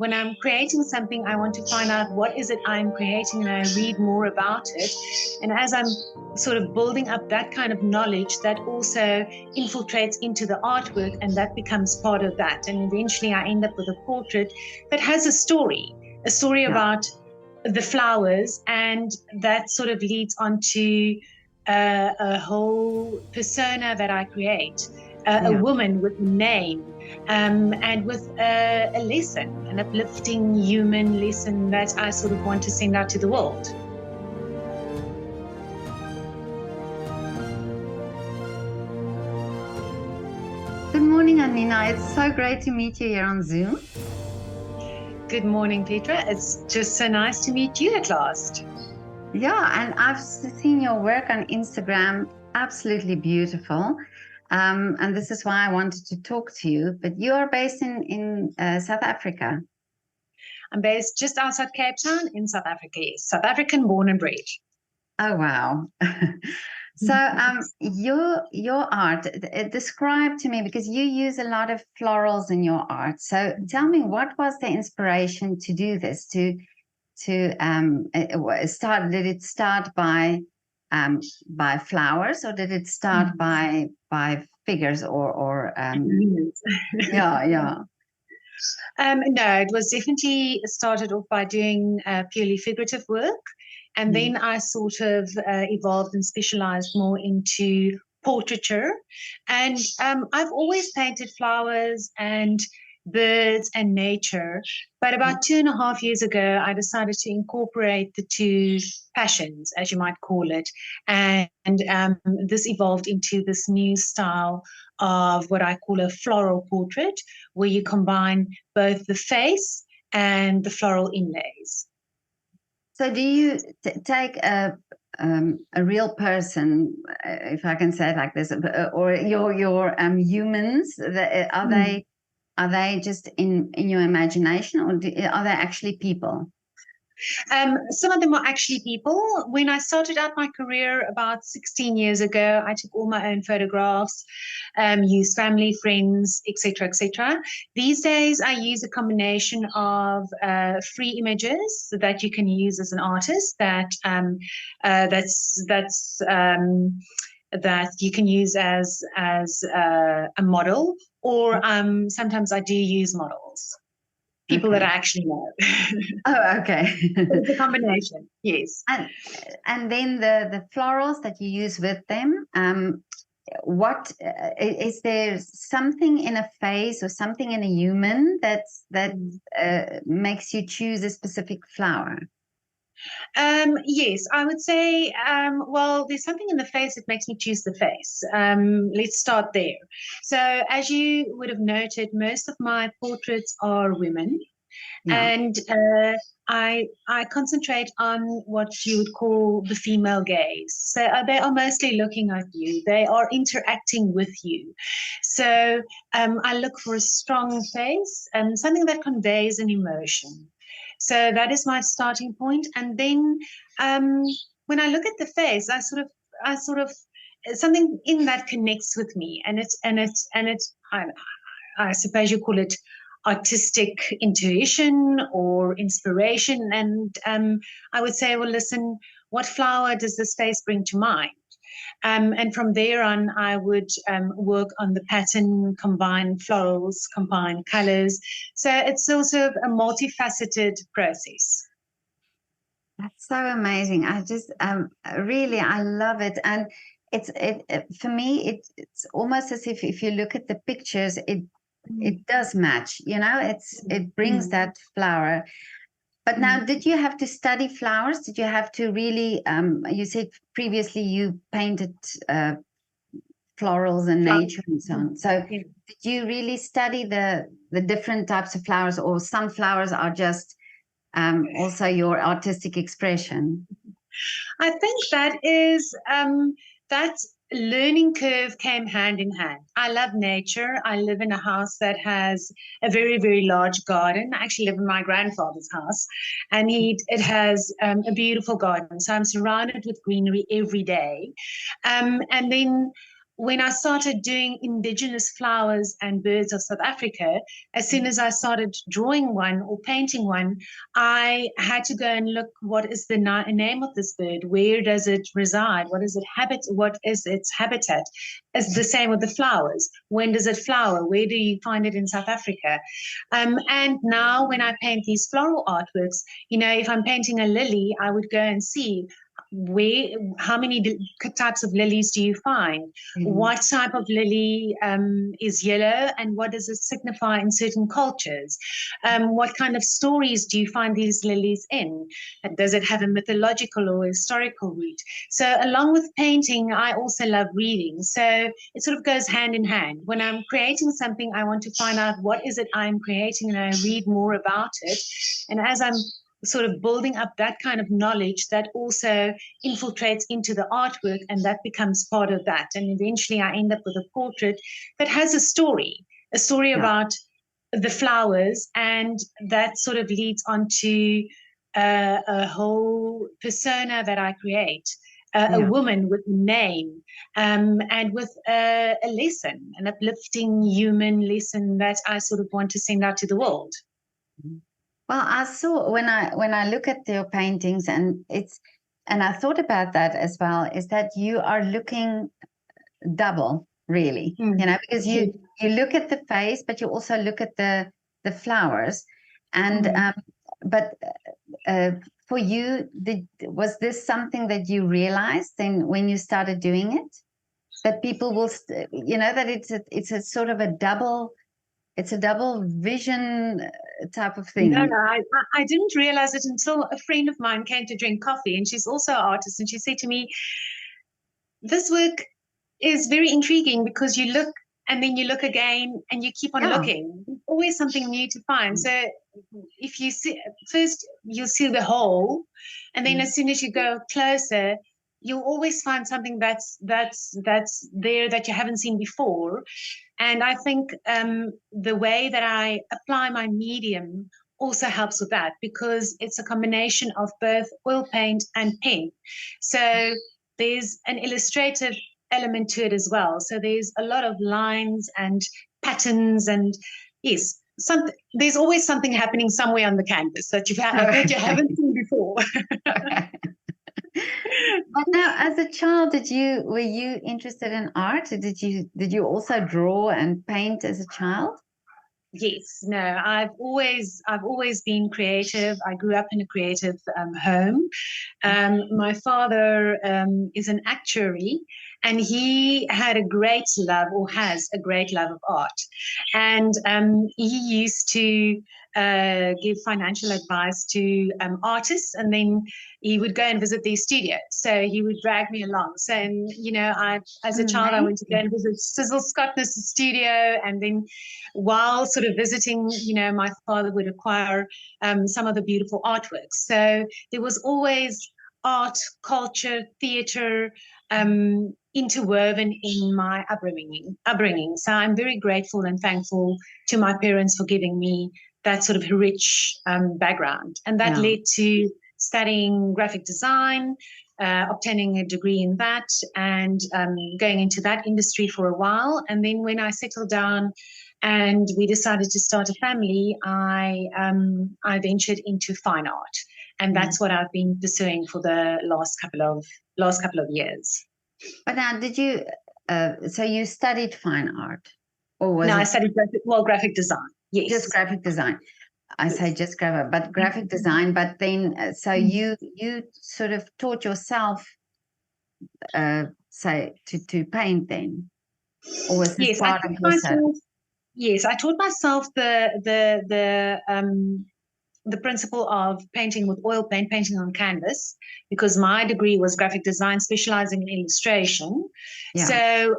when I'm creating something, I want to find out what is it I'm creating, and I read more about it. And as I'm sort of building up that kind of knowledge, that also infiltrates into the artwork, and that becomes part of that. And eventually I end up with a portrait that has a story about the flowers, and that sort of leads on to a whole persona that I create, a woman with a name, and with a lesson, an uplifting human lesson that I sort of want to send out to the world. Good morning, Anina. It's so great to meet you here on Zoom. Good morning, Petra. It's just so nice to meet you at last. Yeah, and I've seen your work on Instagram, absolutely beautiful. And this is why I wanted to talk to you. But you are based in South Africa. I'm based just outside Cape Town in South Africa. Yes, South African born and bred. Oh, wow. So your art, describe to me, because you use a lot of florals in your art. So tell me, what was the inspiration to do this, to start? Did it start by flowers, or did it start by figures or yeah? No, it was definitely started off by doing purely figurative work. And then I sort of evolved and specialized more into portraiture. And I've always painted flowers and birds and nature. But about 2.5 years ago, I decided to incorporate the two passions, as you might call it. And this evolved into this new style of what I call a floral portrait, where you combine both the face and the floral inlays. So do you take a real person, if I can say it like this, or your humans? Are they just in your imagination, or are they actually people? Some of them are actually people. When I started out my career about 16 years ago, I took all my own photographs, used family, friends, etc., etc. These days, I use a combination of free images that you can use as an artist. That you can use as a model, or sometimes I do use models. People that I actually know. Oh, okay. It's a combination, yes. And then the florals that you use with them, what is there something in a face or something in a human that makes you choose a specific flower? Yes, I would say, well, there's something in the face that makes me choose the face. Let's start there. So, as you would have noted, most of my portraits are women. And I concentrate on what you would call the female gaze. So they are mostly looking at you. They are interacting with you. So I look for a strong face and something that conveys an emotion. So that is my starting point. And then when I look at the face, I sort of something in that connects with me, and I suppose you call it artistic intuition or inspiration. And I would say, well, listen, what flower does this face bring to mind? And from there on, I would work on the pattern, combine florals, combine colors. So it's also a multifaceted process. That's so amazing. I just really, I love it. And for me, it's almost as if you look at the pictures, it does match, it brings that flower. But now, did you have to study flowers? Did you have to really, you said previously you painted florals and nature and so on. So did you really study the different types of flowers, or some flowers are just also your artistic expression? I think that learning curve came hand in hand. I love nature. I live in a house that has a very, very large garden. I actually live in my grandfather's house, and it has a beautiful garden. So I'm surrounded with greenery every day. And then when I started doing indigenous flowers and birds of South Africa, as soon as I started drawing one or painting one, I had to go and look, what is the name of this bird? Where does it reside? What is its habitat? It's the same with the flowers. When does it flower? Where do you find it in South Africa? And now when I paint these floral artworks, if I'm painting a lily, I would go and see how many types of lilies do you find? What type of lily is yellow, and what does it signify in certain cultures? What kind of stories do you find these lilies in? Does it have a mythological or historical root? So along with painting, I also love reading. So it sort of goes hand in hand. When I'm creating something, I want to find out what is it I'm creating, and I read more about it. And as I'm sort of building up that kind of knowledge, that also infiltrates into the artwork, and that becomes part of that. And eventually I end up with a portrait that has a story about the flowers, and that sort of leads on to a whole persona that I create. A woman with a name, and with a lesson, an uplifting human lesson that I sort of want to send out to the world. Well, I saw when I look at your paintings, and I thought about that as well, is that you are looking double, really, because you look at the face, but you also look at the flowers, and but for you, was this something that you realized then when you started doing it, that people will, that it's a sort of a double vision type of thing? No, I didn't realize it until a friend of mine came to drink coffee, and she's also an artist, and she said to me, this work is very intriguing because you look and then you look again and you keep on looking. There's always something new to find. So if you see, first you'll see the whole, and then as soon as you go closer, you'll always find something that's there that you haven't seen before. And I think the way that I apply my medium also helps with that, because it's a combination of both oil paint and pen. So there's an illustrative element to it as well. So there's a lot of lines and patterns, and yes, there's always something happening somewhere on the canvas that you haven't seen before. But now, as a child, were you interested in art? Did you also draw and paint as a child? Yes, no, I've always been creative. I grew up in a creative home. My father is an actuary, and he had a great love, or has a great love of art. And he used to give financial advice to artists, and then he would go and visit their studio. So he would drag me along. So, as a child, I went to go and visit Sizzle Scottness' studio, and then while sort of visiting, my father would acquire some of the beautiful artworks. So there was always art, culture, theater interwoven in my upbringing. So I'm very grateful and thankful to my parents for giving me that sort of rich background. And that led to studying graphic design, obtaining a degree in that, and going into that industry for a while. And then when I settled down and we decided to start a family, I ventured into fine art, and that's what I've been pursuing for the last couple of years. But now, did you? So you studied fine art, or was no? I studied graphic design. Yes, just graphic design. I say just graphic design. But then, so you sort of taught yourself, say, to paint then, or was this part of yourself? Yes, I taught myself the principle of painting with oil paint, painting on canvas, because my degree was graphic design, specializing in illustration. Yeah. So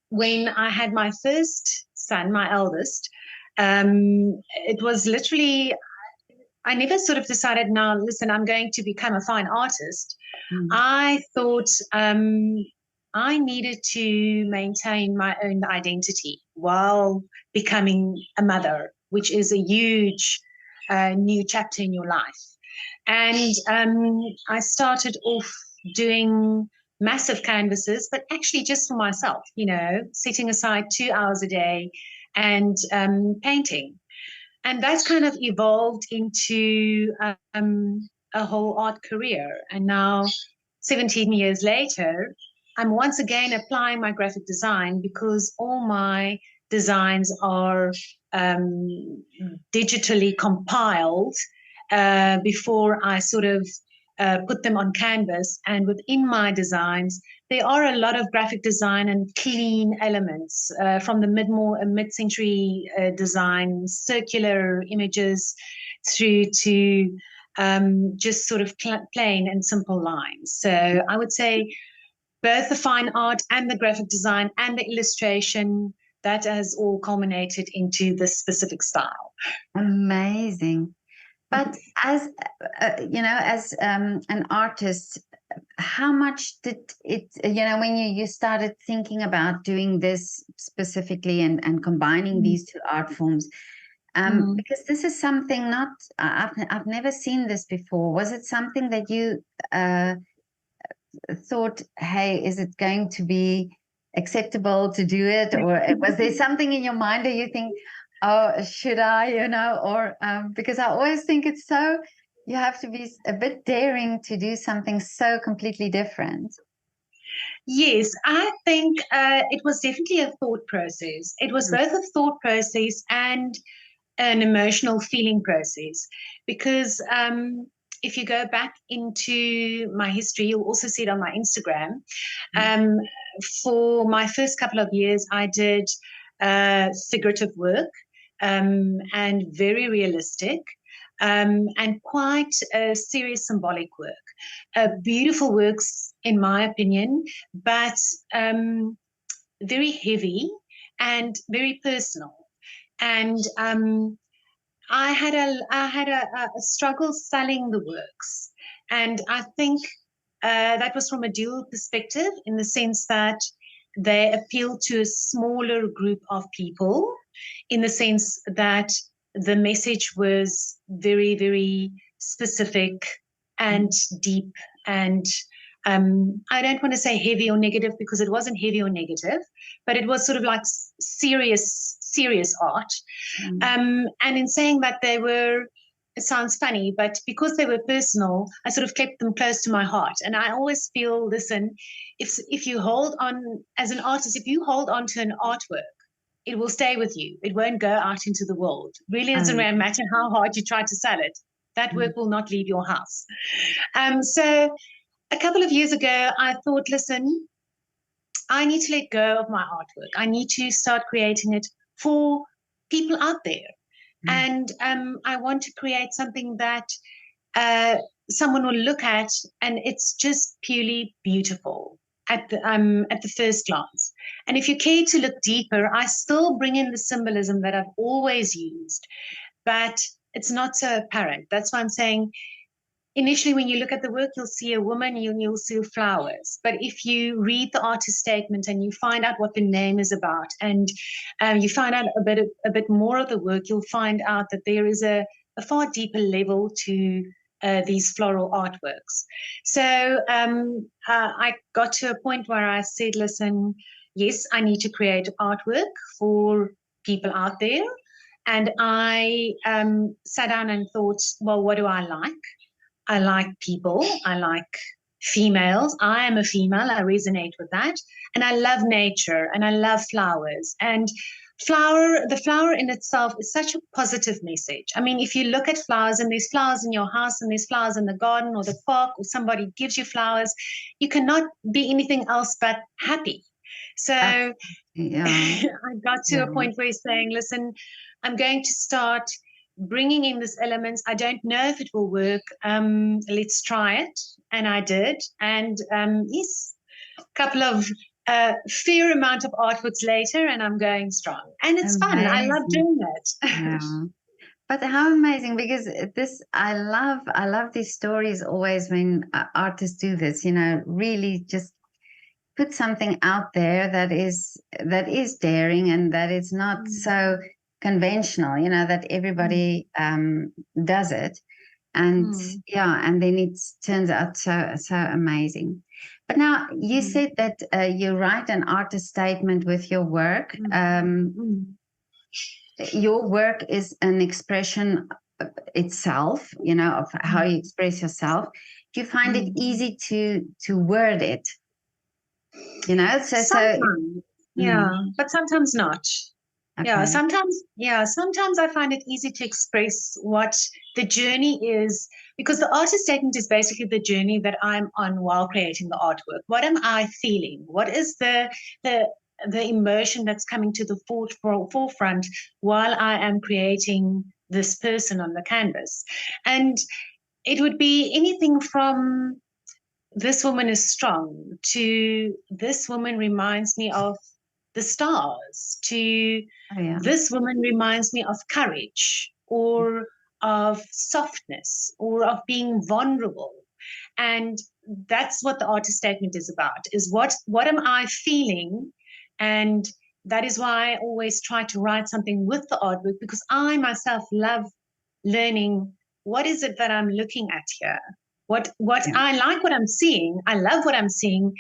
when I had my first son, my eldest, it was literally, I never sort of decided, now, listen, I'm going to become a fine artist. I thought I needed to maintain my own identity while becoming a mother, which is a huge new chapter in your life. And I started off doing massive canvases, but actually just for myself, setting aside 2 hours a day and painting. And that's kind of evolved into a whole art career. And now, 17 years later, I'm once again applying my graphic design because all my designs are digitally compiled before I sort of put them on canvas. And within my designs, there are a lot of graphic design and clean elements from the mid-century design, circular images, through to just sort of plain and simple lines. So I would say both the fine art and the graphic design and the illustration, that has all culminated into this specific style. Amazing. But as as an artist, how much did it, when you started thinking about doing this specifically and combining these two art forms, because this is something not, I've never seen this before. Was it something that you thought, hey, is it going to be acceptable to do it? Or was there something in your mind that you think, oh, should I, or because I always think it's so, you have to be a bit daring to do something so completely different. Yes, I think it was definitely a thought process. It was both a thought process and an emotional feeling process. Because if you go back into my history, you'll also see it on my Instagram. For my first couple of years, I did figurative work and very realistic. And quite serious symbolic work. Beautiful works, in my opinion, but very heavy and very personal. And I had a struggle selling the works, and I think that was from a dual perspective, in the sense that they appeal to a smaller group of people, in the sense that the message was very, very specific and deep, and I don't want to say heavy or negative, because it wasn't heavy or negative, but it was sort of like serious art. And in saying that, they were, it sounds funny, but because they were personal, I sort of kept them close to my heart. And I always feel, listen, if you hold on, as an artist, if you hold on to an artwork, it will stay with you. It won't go out into the world. Really doesn't matter how hard you try to sell it. That work will not leave your house. So a couple of years ago, I thought, listen, I need to let go of my artwork. I need to start creating it for people out there. And I want to create something that someone will look at, and it's just purely beautiful at the first glance. And if you care to look deeper, I still bring in the symbolism that I've always used, but it's not so apparent. That's why I'm saying, initially, when you look at the work, you'll see a woman, you'll see flowers. But if you read the artist statement and you find out what the name is about, and you find out a bit more of the work, you'll find out that there is a far deeper level to these floral artworks. So I got to a point where I said, listen, yes, I need to create artwork for people out there. And I sat down and thought, well, what do I like? I like people. I like females. I am a female. I resonate with that. And I love nature, and I love flowers. And the flower in itself is such a positive message. I mean, if you look at flowers, and there's flowers in your house, and there's flowers in the garden or the park, or somebody gives you flowers, you cannot be anything else but happy. So I got to a point where he's saying, listen, I'm going to start bringing in this elements. I don't know if it will work. Let's try it. And I did. And yes, a couple of fair amount of artworks later, and I'm going strong. And it's fun. I love doing it. Yeah. But how amazing, because I love these stories always when artists do this, really just put something out there that is daring, and that is not so conventional, that everybody does it. And and then it turns out so amazing. But now you said that you write an artist statement with your work. Your work is an expression itself, you know, of how you express yourself. Do you find it easy to word it? You know, Sometimes, yeah, but sometimes not. Okay. Sometimes I find it easy to express what the journey is, because the artist statement is basically the journey that I'm on while creating the artwork. What am I feeling? What is the the emotion that's coming to the forefront while I am creating this person on the canvas? And it would be anything from this woman is strong to this woman reminds me of the stars to this woman reminds me of courage or of softness or of being vulnerable. And that's what the artist statement is about, is what am I feeling? And that is why I always try to write something with the artwork, because I myself love learning what is it that I'm looking at here. What I like what I'm seeing, I love what I'm seeing,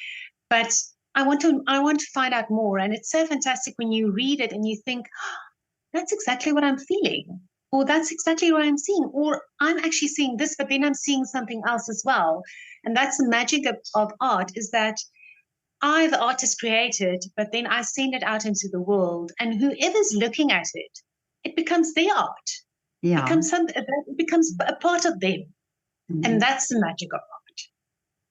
but I want to find out more. And it's so fantastic when you read it and you think, oh, that's exactly what I'm feeling, or that's exactly what I'm seeing, or I'm actually seeing this, but then I'm seeing something else as well. And that's the magic of art, is that I, the artist, create it, but then I send it out into the world, and whoever's looking at it, it becomes their art. Yeah. It becomes a part of them. And that's the magic of art.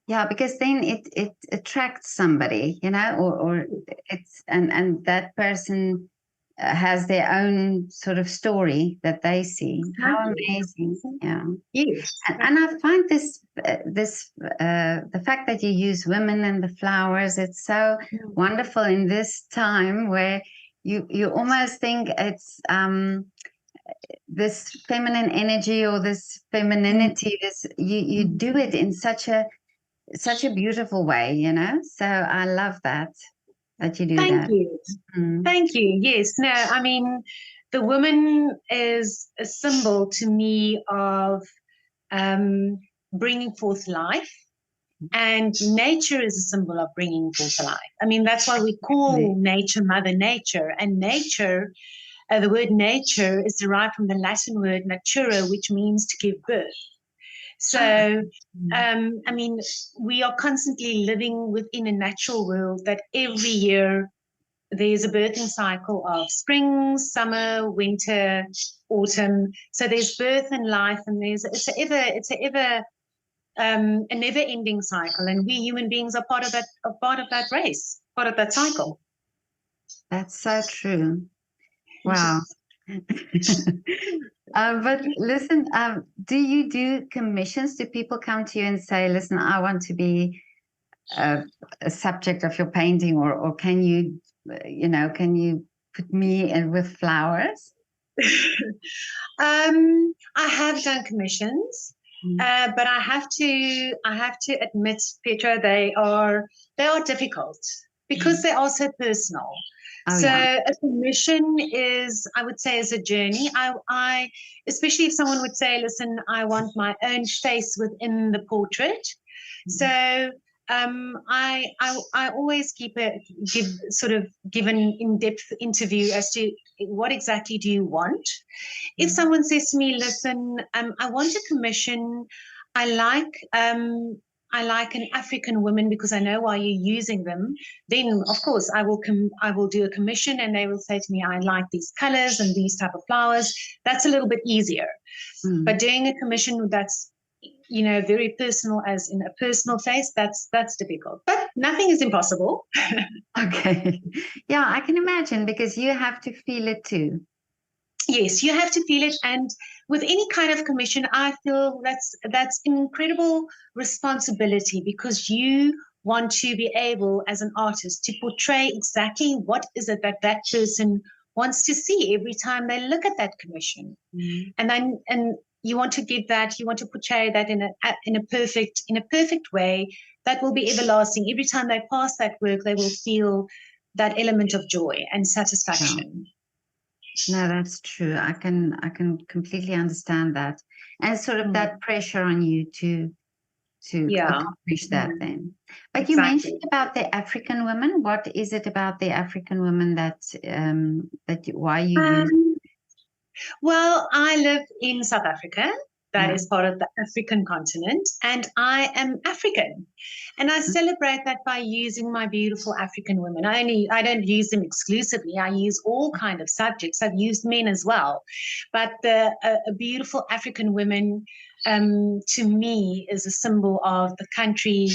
Yeah, because then it attracts somebody, you know, or it's and that person has their own sort of story that they see. How amazing! Yeah. Yes. And I find the fact that you use women and the flowers, it's so wonderful in this time where you almost think it's this feminine energy or this femininity. This you do it in such a beautiful way, you know. So I love that you do Thank that. you. Thank you. Yes. No, I mean, the woman is a symbol to me of bringing forth life, and nature is a symbol of bringing forth life. I mean, that's why we call nature Mother Nature. And nature, the word nature is derived from the Latin word natura, which means to give birth. So, I mean, we are constantly living within a natural world that every year there's a birthing cycle of spring, summer, winter, autumn. So there's birth and life, and a never-ending cycle, and we human beings are part of that race, part of that cycle. That's so true. Wow. But listen, do you do commissions? Do people come to you and say, "Listen, I want to be a subject of your painting," or can you, can you put me in with flowers? I have done commissions, but I have to admit, Petra, they are difficult because they're also personal. So a commission is, I would say, is a journey. I especially if someone would say, "Listen, I want my own face within the portrait." So I always give an in-depth interview as to what exactly do you want. If someone says to me, "Listen, I want a commission. I like I like an African woman because I know why you're using them," then of course I will do a commission, and they will say to me, "I like these colors and these type of flowers." That's a little bit easier. But doing a commission that's very personal, as in a personal face, that's difficult. But nothing is impossible. Okay. Yeah, I can imagine, because you have to feel it too. Yes, you have to feel it. And with any kind of commission, I feel that's an incredible responsibility, because you want to be able, as an artist, to portray exactly what is it that person wants to see every time they look at that commission. And you want to give that, you want to portray that in a perfect way that will be everlasting. Every time they pass that work, they will feel that element of joy and satisfaction. No, that's true. I can completely understand that, and sort of that pressure on you Yeah. accomplish that then. But you Exactly. mentioned about the African women. What is it about the African women why you use? Um, Well, I live in South Africa. That Yeah. is part of the African continent, and I am African. And I celebrate that by using my beautiful African women. I don't use them exclusively. I use all kind of subjects. I've used men as well, but the a beautiful African women, to me, is a symbol of the country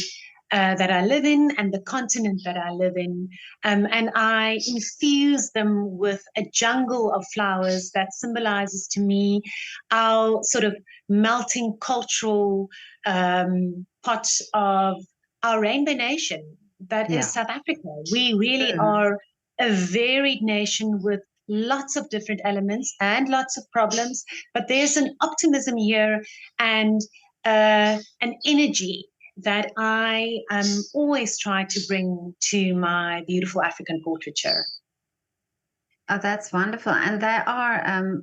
that I live in and the continent that I live in. And I infuse them with a jungle of flowers that symbolizes to me our sort of melting cultural pot of our rainbow nation that Yeah. is South Africa. We really Mm. are a varied nation with lots of different elements and lots of problems, but there's an optimism here and an energy that I always try to bring to my beautiful African portraiture. Oh, that's wonderful. And they are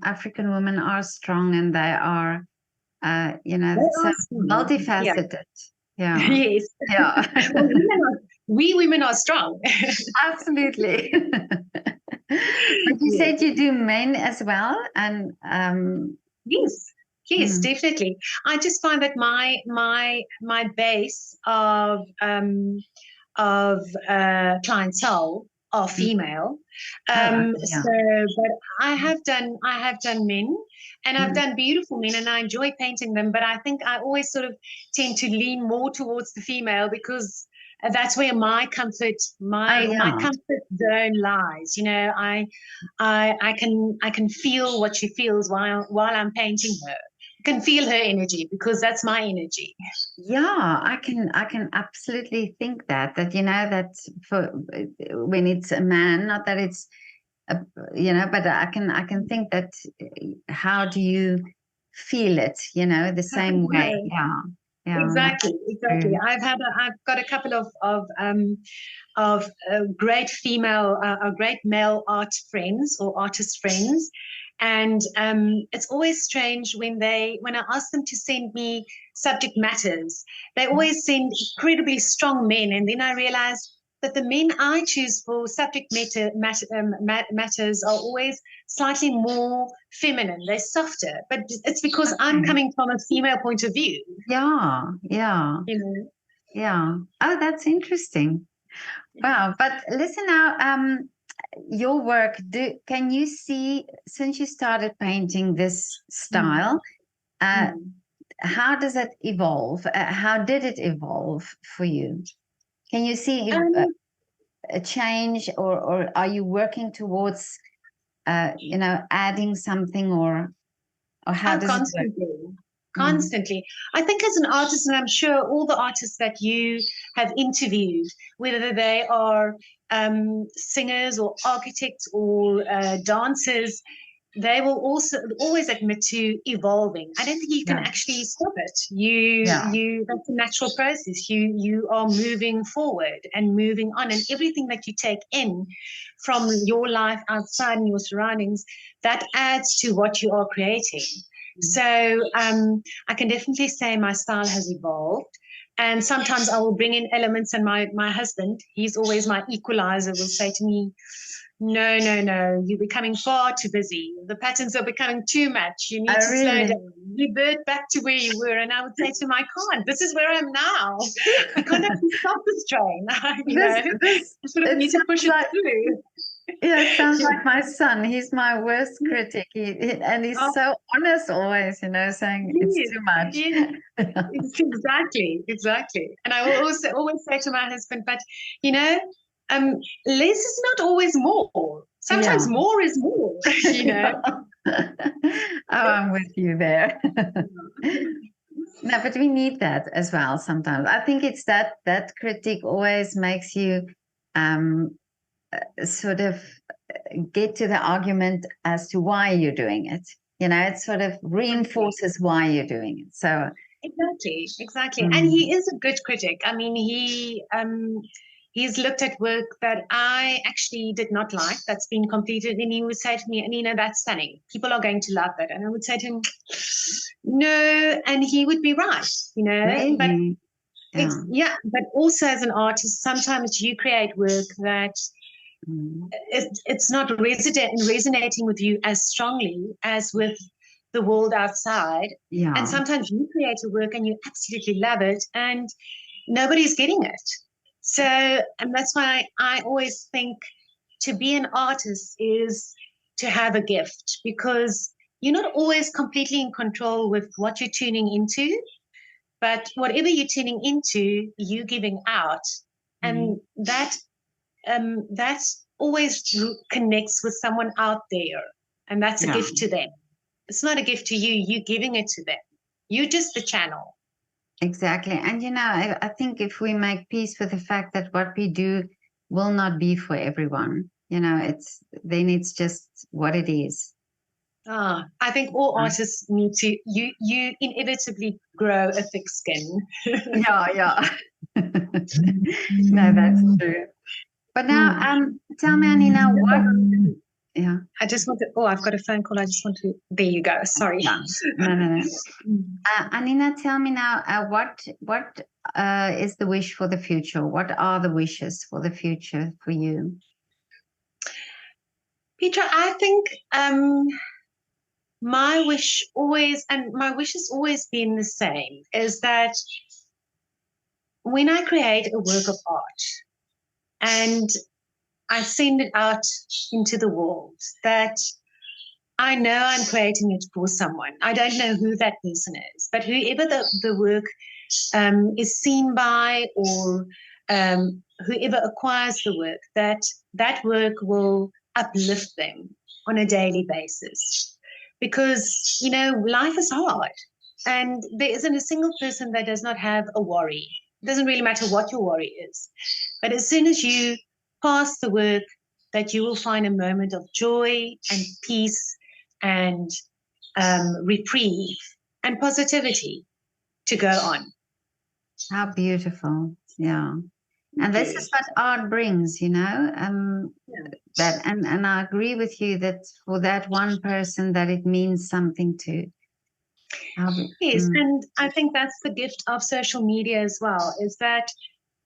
African women are strong, and they are so Yeah. multifaceted. Yeah. Yes. Yeah. Well, we women are strong. Absolutely. But you Yes. said you do men as well, and Yes. Yes, mm, definitely. I just find that my base of clientele are mm. female. Oh, okay, yeah. But I have done men, and I've Mm. done beautiful men, and I enjoy painting them. But I think I always sort of tend to lean more towards the female because that's where my comfort Oh, my yeah. comfort zone lies. I can feel what she feels while I'm painting her. I can feel her energy because that's my energy. Yeah, I can absolutely think that for when it's a man, not that it's a, but I can think that how do you feel it, the same way. Yeah. Yeah, no, Exactly, that's exactly. true. I've got a couple of great female, great male art friends or artist friends, and it's always strange when I ask them to send me subject matters. They always send incredibly strong men, and then I realize that the men I choose for matters are always slightly more feminine. They're softer, but it's because I'm Okay. coming from a female point of view. Yeah, yeah, You know. yeah. Oh, that's interesting. Wow. But listen now, your work, can you see, since you started painting this Mm, style, uh, mm. how does it evolve? How did it evolve for you? Can you see Um, a change, or are you working towards, adding something, or how oh, does it work? constantly, Mm. constantly. I think as an artist, and I'm sure all the artists that you have interviewed, whether they are singers or architects or dancers, they will also always admit to evolving. I don't think you can Yeah, actually stop it. That's a natural process. You are moving forward and moving on, and everything that you take in from your life outside and your surroundings, that adds to what you are creating. So I can definitely say my style has evolved. And sometimes I will bring in elements, and my husband, he's always my equalizer, will say to me, no, no, no, you're becoming far too busy. The patterns are becoming too much. You need I to slow really. down, revert back to where you were. And I would say to him, I can't. This is where I am now. I can't actually stop this train. This this I sort of it need to push sounds it like through. Yeah, it sounds like my son. He's my worst critic. And he's Oh, so honest always, saying it's yes, too much. yes. It's exactly, exactly. And I will also always say to my husband, but you know, um, less is not always more. Yeah. Sometimes more is more, you know. Oh, I'm with you there. No, but we need that as well sometimes. I think it's that critique always makes you um sort of get to the argument as to why you're doing it. It sort of Exactly. reinforces why you're doing it. So, Exactly, exactly. And mm, he is a good critic. I mean, he's looked at work that I actually did not like that's been completed, and he would say to me, Anina, that's stunning. People are going to love that. And I would say to him, no, and he would be right, But really, Yeah, but also as an artist, sometimes you create work that it's not resonating with you as strongly as with the world outside. Yeah. And sometimes you create a work and you absolutely love it and nobody's getting it. So, and that's why I always think to be an artist is to have a gift, because you're not always completely in control with what you're tuning into, but whatever you're tuning into, you're giving out. And that always connects with someone out there, and that's a gift to them. It's not a gift to you, you're giving it to them. You're just the channel. Exactly. And I think if we make peace with the fact that what we do will not be for everyone, it's just what it is. I think all artists need to, you inevitably grow a thick skin. Yeah. No, that's true. But now, tell me, Anina, what? Yeah. I just want to. Oh, I've got a phone call. I just want to. There you go. Sorry. Yeah. No. Anina, tell me now, what is the wish for the future? What are the wishes for the future for you? Petra, I think my wish has always been the same, is that when I create a work of art and I send it out into the world, that I know I'm creating it for someone. I don't know who that person is, but whoever the work is seen by, or whoever acquires the work, that work will uplift them on a daily basis. Because, life is hard, and there isn't a single person that does not have a worry. It doesn't really matter what your worry is. But as soon as you pass the work, that you will find a moment of joy and peace and reprieve and positivity to go on. How beautiful. Yeah. And this is what art brings, that, and I agree with you that for that one person that it means something to. Yes, and I think that's the gift of social media as well, is that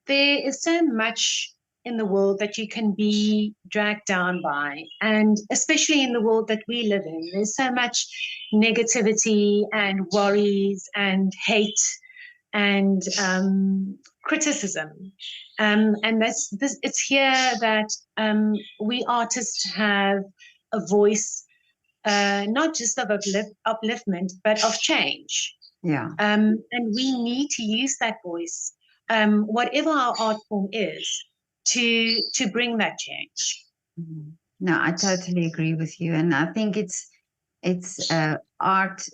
there is so much in the world that you can be dragged down by. And especially in the world that we live in, there's so much negativity and worries and hate and criticism. And it's here that we artists have a voice, not just of upliftment, but of change. Yeah. And we need to use that voice, whatever our art form is, to bring that change. No, I totally agree with you, and I think it's art.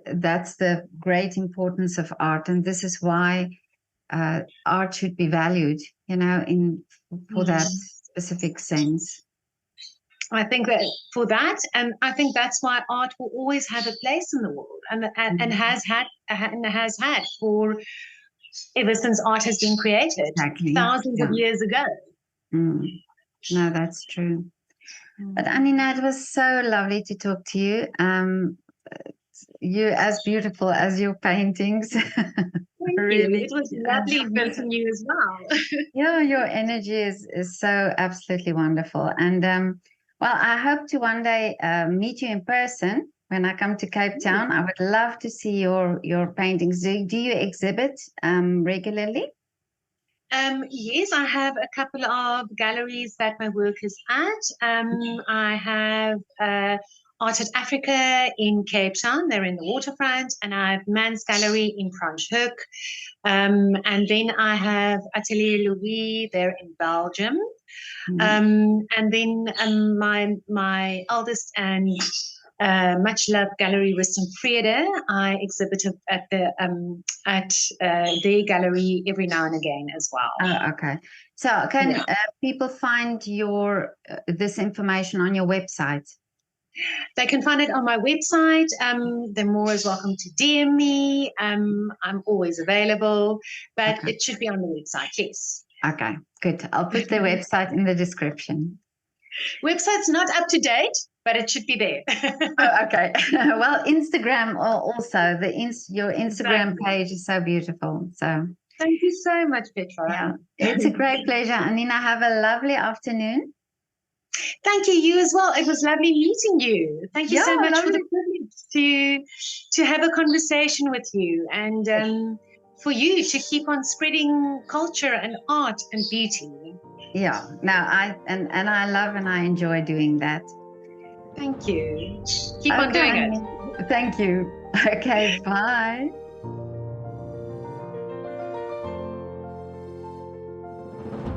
That's the great importance of art, and this is why art should be valued. For that specific sense. I think that for that, and I think that's why art will always have a place in the world, and has had for ever since art has been created, thousands of years ago. No, that's true. But Anina, it was so lovely to talk to you. You're as beautiful as your paintings. Really, it was lovely meeting you as well. Yeah, your energy is so absolutely wonderful. And well, I hope to one day meet you in person when I come to Cape Town. I would love to see your paintings. Do you exhibit regularly? Yes, I have a couple of galleries that my work is at. I have Art at Africa in Cape Town, they're in the waterfront, and I have Man's Gallery in Franschhoek. And then I have Atelier Louis, they're in Belgium. And then my eldest and much loved gallery Western Freda, I exhibit at their gallery every now and again as well. Oh, okay. So can people find your this information on your website? They can find it on my website. They're more as welcome to DM me. I'm always available, but it should be on the website, yes. Okay, good. I'll put the website in the description. Website's not up to date, but it should be there. Oh, okay. Well, Instagram also, your Instagram page is so beautiful. So Thank you so much, Petra. Yeah, it's a great pleasure. Anina, have a lovely afternoon. Thank you, you as well. It was lovely meeting you. Thank you Yeah, so much for lovely. the privilege to have a conversation with you, and for you to keep on spreading culture and art and beauty. Yeah, no, I love and I enjoy doing that. Thank you. Keep on doing Okay, it. thank you. Okay, bye.